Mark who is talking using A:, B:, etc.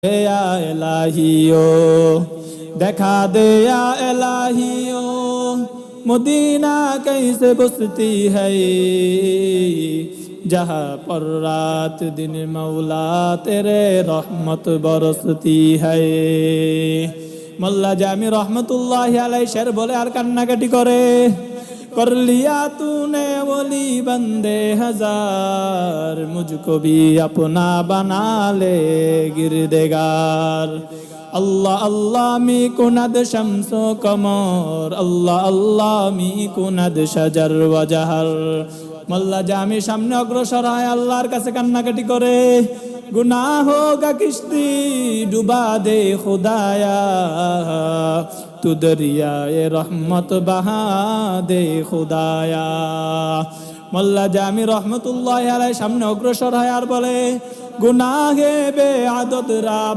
A: या इलाहियो देखा दे या इलाहियो मदीना कैसे बसती है जहाँ पर रात दिन मौला तेरे रहमत बरसती है। মোল্লা জামি রহমতুল্লাহি আলাইহি শের বলে আর কান্নাকাটি করে, कर लिया तूने वली बंदे हजार मुझको भी अपना बना ले गिरदेगार। अल्लाह अल्लाह मी कुनद शम्सो कमर अल्लाह अल्लाह मी कुनद शजर वजहर। মোল্লা জামি সামনে অগ্রসর হয়, আল্লাহর কাছে কান্নাকাটি করে, गुनाह होगा किश्ती डुबा दे खुदाया तू दरियाए रहमत बहा दे खुदाया। মোল্লা জামি রহমতুল্লাহ আলাইহি সামনে অগ্রসর হয় আর বলে, গুনাহে বে আদত রা